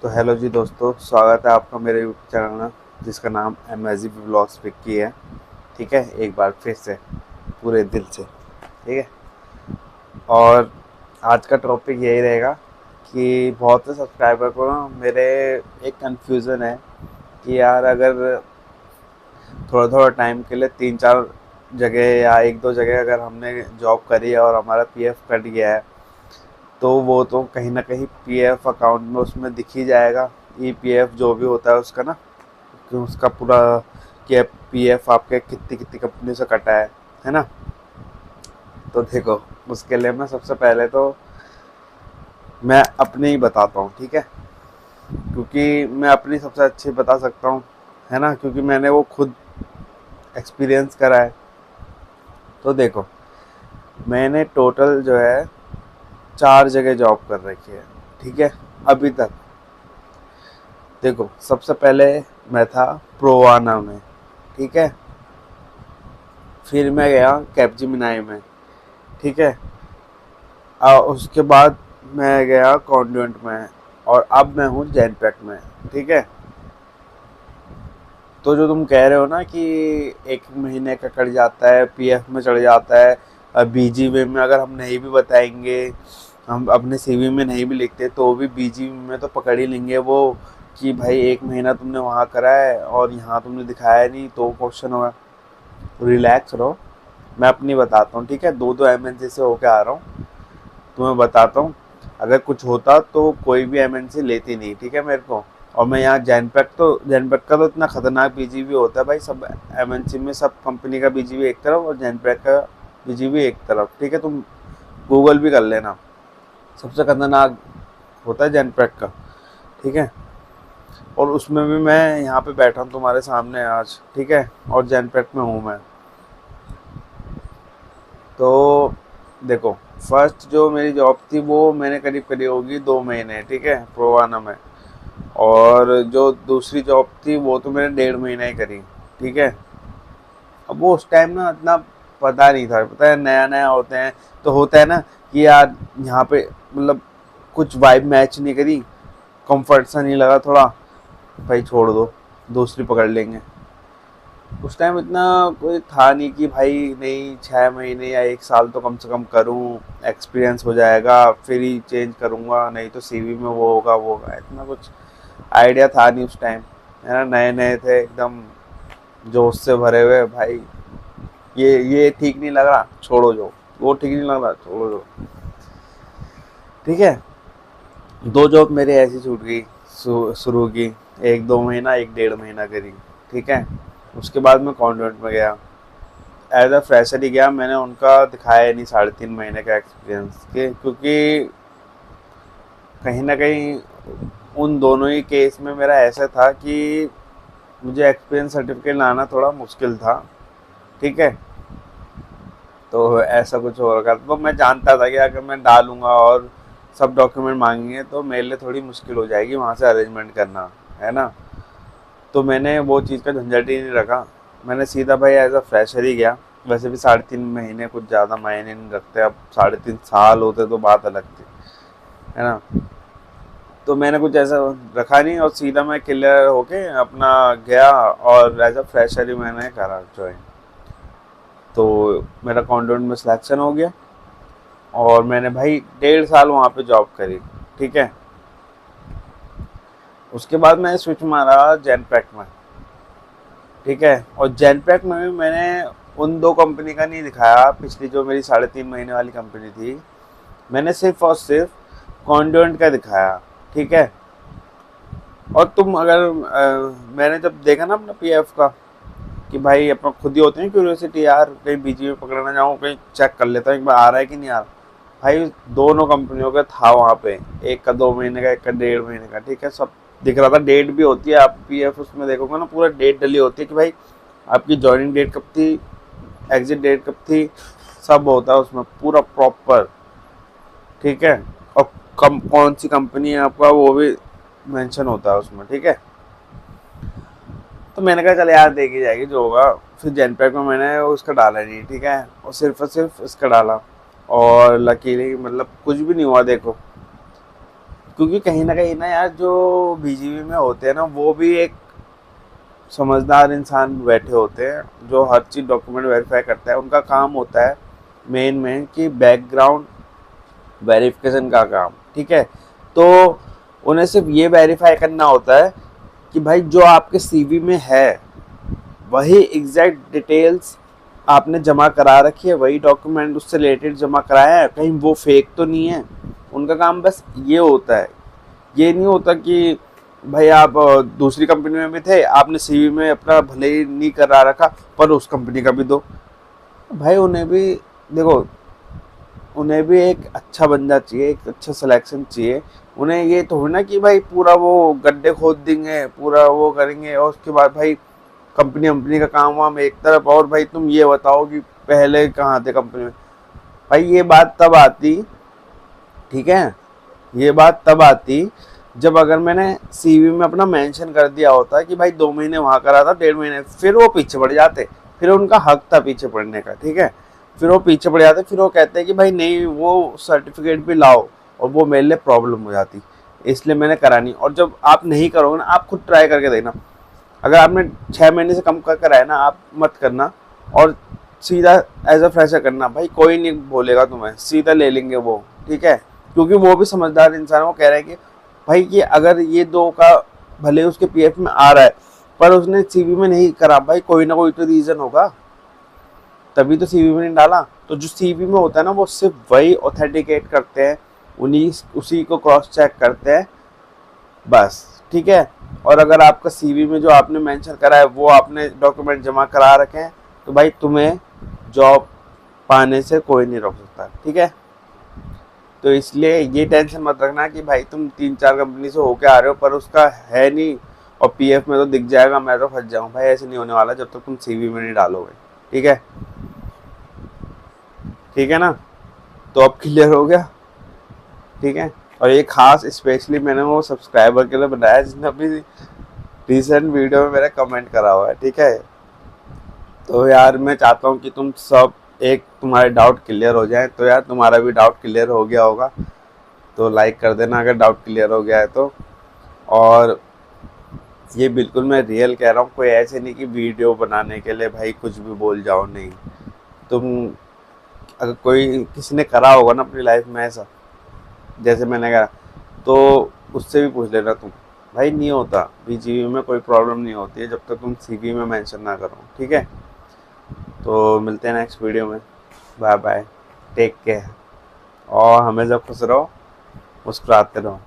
तो हेलो जी दोस्तों, स्वागत है आपका मेरे यूट्यूब चैनल में जिसका नाम एमएजी ब्लॉग्स विक्की है। ठीक है, एक बार फिर से पूरे दिल से। ठीक है, और आज का टॉपिक यही रहेगा कि बहुत से सब्सक्राइबर को ना मेरे एक कन्फ्यूज़न है कि यार अगर थोड़ा थोड़ा टाइम के लिए 3-4 जगह या 1-2 जगह अगर हमने जॉब करी है और हमारा पीएफ कट गया है, तो वो तो कहीं ना कहीं पीएफ अकाउंट में उसमें दिख ही जाएगा। ईपीएफ जो भी होता है उसका ना, कि उसका पूरा कि पीएफ आपके कितनी कितनी कंपनी से कटा है ना। तो देखो, उसके लिए मैं सबसे पहले तो मैं अपनी ही बताता हूँ। ठीक है, क्योंकि मैं अपनी सबसे अच्छी बता सकता हूँ, है ना, क्योंकि मैंने वो खुद एक्सपीरियंस करा है। तो देखो, मैंने टोटल जो है 4 जगह जॉब कर रखी है। ठीक है, अभी तक। देखो, सबसे पहले मैं था प्रोवाना में। ठीक है, फिर मैं गया कैप्जिमिनाई में। ठीक है, उसके बाद मैं गया कॉन्वेंट में, और अब मैं हूँ जैनपेक में। ठीक है, तो जो तुम कह रहे हो ना कि 1 महीने का कट जाता है, पीएफ में चढ़ जाता है, बीजीवी में अगर हम नहीं भी बताएंगे, हम अपने सीवी में नहीं भी लिखते तो भी बीजीवी में तो पकड़ ही लेंगे वो, कि भाई 1 महीना तुमने वहाँ करा है और यहाँ तुमने दिखाया नहीं, तो क्वेश्चन होगा। रिलैक्स रहो, मैं अपनी बताता हूँ। ठीक है, दो दो एमएनसी से होके आ रहा हूँ, तो मैं बताता हूँ। अगर कुछ होता तो कोई भी एमएनसी लेती नहीं, ठीक है, मेरे को। और मैं यहाँ जैनपेक का तो इतना खतरनाक बीजीवी होता है भाई, सब एमएनसी में सब कंपनी का बीजीवी एक तरफ और जैनपेक का बीजीवी एक तरफ। ठीक है, तुम गूगल भी कर लेना, सबसे खतरनाक होता है जैनपेक का। ठीक है, और उसमें भी मैं यहाँ पे बैठा हूँ तुम्हारे सामने आज। ठीक है, और जैनपेक में हूँ मैं। तो देखो, फर्स्ट जो मेरी जॉब थी वो मैंने करीब करीब होगी 2 महीने, ठीक है, प्रोवाना में। और जो दूसरी जॉब थी वो तो मैंने 1.5 महीना ही करी। ठीक है, अब वो उस टाइम ना इतना पता नहीं था, पता है नया नया होते हैं तो होता है ना कि यार यहाँ पे मतलब कुछ वाइब मैच नहीं करी, कंफर्ट सा नहीं लगा थोड़ा, भाई छोड़ दो, दूसरी पकड़ लेंगे। उस टाइम इतना कोई था नहीं कि भाई नहीं 6 महीने या 1 साल तो कम से कम करूँ, एक्सपीरियंस हो जाएगा फिर ही चेंज करूँगा, नहीं तो सीवी में वो होगा, इतना कुछ आइडिया था नहीं उस टाइम। है ना, नए नए थे एकदम, जोश से भरे हुए भाई। ये ठीक नहीं लग रहा, छोड़ो जो, वो ठीक नहीं लग रहा, छोड़ो जो। ठीक है, दो जॉब मेरे ऐसी छूट गई, शुरू की, 1-2 महीना, 1-1.5 महीना करी। ठीक है, उसके बाद मैं कॉन्वेंट में गया, एज अ फ्रेशर ही गया। मैंने उनका दिखाया नहीं 3.5 महीने का एक्सपीरियंस के, क्योंकि कहीं ना कहीं उन दोनों ही केस में मेरा ऐसा था कि मुझे एक्सपीरियंस सर्टिफिकेट लाना थोड़ा मुश्किल था। ठीक है, तो ऐसा कुछ हो रखा था, तो मैं जानता था कि अगर मैं डालूंगा और सब डॉक्यूमेंट मांगेंगे तो मेरे लिए थोड़ी मुश्किल हो जाएगी वहाँ से अरेंजमेंट करना, है ना। तो मैंने वो चीज़ का झंझट ही नहीं रखा, मैंने सीधा भाई एज अ फ्रेशर ही गया। वैसे भी 3.5 महीने कुछ ज़्यादा मायने नहीं रखते, अब 3.5 साल होते तो बात अलग थी, है ना। तो मैंने कुछ ऐसा रखा नहीं और सीधा मैं क्लियर होके अपना गया, और एज अ फ्रेशर ही मैंने करा ज्वाइन। तो मेरा कॉन्वेंट में सिलेक्शन हो गया, और मैंने भाई 1.5 साल वहाँ पे जॉब करी। ठीक है, उसके बाद मैंने स्विच मारा जैनपैक में। ठीक है, और जैनपैक में भी मैंने उन दो कंपनी का नहीं दिखाया, पिछली जो मेरी 3.5 महीने वाली कंपनी थी, मैंने सिर्फ और सिर्फ कॉन्वेंट का दिखाया। ठीक है, और तुम अगर मैंने जब देखा ना अपना पीएफ का, कि भाई अपना खुद ही होते हैं क्यूरियोसिटी, यार कहीं बीजी में पकड़ना जाऊँ, कहीं चेक कर लेता हूँ एक बार आ रहा है कि नहीं आ रहा। भाई दोनों कंपनियों का था वहाँ पे, एक का 2 महीने का, एक का 1.5 महीने का। ठीक है, सब दिख रहा था, डेट भी होती है, आप पीएफ उसमें देखोगे ना पूरा डेट डली होती है कि भाई आपकी ज्वाइनिंग डेट कब थी, एग्जिट डेट कब थी, सब होता है उसमें पूरा प्रॉपर। ठीक है, और कौन सी कंपनी है आपका वो भी मेंशन होता है उसमें। ठीक है, तो मैंने कहा चल यार देखी जाएगी जो होगा। फिर जेनपैक में मैंने उसका डाला नहीं। ठीक है, और सिर्फ इसका डाला, और लकीली मतलब कुछ भी नहीं हुआ। देखो, क्योंकि कहीं ना कहीं ना यार जो बीजीवी में होते हैं ना वो भी एक समझदार इंसान बैठे होते हैं जो हर चीज़ डॉक्यूमेंट वेरीफाई करता है। उनका काम होता है मेन कि बैकग्राउंड वेरिफिकेशन का काम, ठीक है। तो उन्हें सिर्फ ये वेरीफाई करना होता है कि भाई जो आपके सीवी में है वही एग्जैक्ट डिटेल्स आपने जमा करा रखी है, वही डॉक्यूमेंट उससे रिलेटेड जमा कराया है, कहीं वो फेक तो नहीं है। उनका काम बस ये होता है। ये नहीं होता कि भाई आप दूसरी कंपनी में भी थे, आपने सीवी में अपना भले ही नहीं करा रखा पर उस कंपनी का भी दो। भाई उन्हें भी देखो, उन्हें भी एक अच्छा बंदा चाहिए, एक अच्छा सिलेक्शन चाहिए। उन्हें ये थोड़ी ना कि भाई पूरा वो गड्ढे खोद देंगे, पूरा वो करेंगे और उसके बाद भाई कंपनी का काम वाम एक तरफ और भाई तुम ये बताओ कि पहले कहाँ थे कंपनी में। भाई ये बात तब आती, ठीक है, ये बात तब आती जब अगर मैंने सीवी में अपना मेंशन कर दिया होता कि भाई 2 महीने वहाँ करा था, 1.5 महीने, फिर वो पीछे पड़ जाते, फिर उनका हक था पीछे पड़ने का, ठीक है। फिर वो पीछे पड़ जाते, फिर वो कहते हैं कि भाई नहीं वो सर्टिफिकेट भी लाओ, और वो मेरे लिए प्रॉब्लम हो जाती, इसलिए मैंने करा नहीं। और जब आप नहीं करोगे ना, आप खुद ट्राई करके देखना, अगर आपने 6 महीने से कम कर करा है ना, आप मत करना और सीधा एज अ फ्रेशर करना। भाई कोई नहीं बोलेगा तुम्हें, सीधा ले लेंगे वो, ठीक है। क्योंकि वो भी समझदार इंसान है, वो कह रहे हैं कि भाई कि अगर ये 2 का भले उसके पीएफ में आ रहा है पर उसने सीवी में नहीं करा, भाई कोई ना कोई तो रीज़न होगा, तभी तो सीवी में नहीं डाला। तो जो सीवी में होता है ना वो सिर्फ वही ऑथेंटिकेट करते हैं, उन्हीं उसी को क्रॉस चेक करते हैं बस, ठीक है। और अगर आपका सीवी में जो आपने मेंशन करा है वो आपने डॉक्यूमेंट जमा करा रखे हैं तो भाई तुम्हें जॉब पाने से कोई नहीं रोक सकता, ठीक है। तो इसलिए ये टेंशन मत रखना कि भाई तुम 3-4 कंपनी से होके आ रहे हो पर उसका है नहीं और पीएफ में तो दिख जाएगा, मैं तो फंस जाऊँ। भाई ऐसे नहीं होने वाला जब तक तुम सीवी में नहीं डालोगे, ठीक है। ठीक है ना, तो अब क्लियर हो गया, ठीक है। और ये खास स्पेशली मैंने वो सब्सक्राइबर के लिए बनाया जिसने अभी रिसेंट वीडियो में मेरा कमेंट करा हुआ है, ठीक है। तो यार मैं चाहता हूँ कि तुम सब एक तुम्हारे डाउट क्लियर हो जाए। तो यार तुम्हारा भी डाउट क्लियर हो गया होगा तो लाइक कर देना अगर डाउट क्लियर हो गया है तो। और ये बिल्कुल मैं रियल कह रहा हूँ, कोई ऐसे नहीं कि वीडियो बनाने के लिए भाई कुछ भी बोल जाओ, नहीं। तुम अगर कोई किसी ने करा होगा ना अपनी लाइफ में ऐसा जैसे मैंने कहा तो उससे भी पूछ लेना तुम। भाई नहीं होता, बीजीवी में कोई प्रॉब्लम नहीं होती है जब तक तुम सीवी में मेंशन ना करो, ठीक है। तो मिलते हैं नेक्स्ट वीडियो में, बाय बाय, टेक केयर और हमेशा खुश रहो, मुस्कुराते रहो।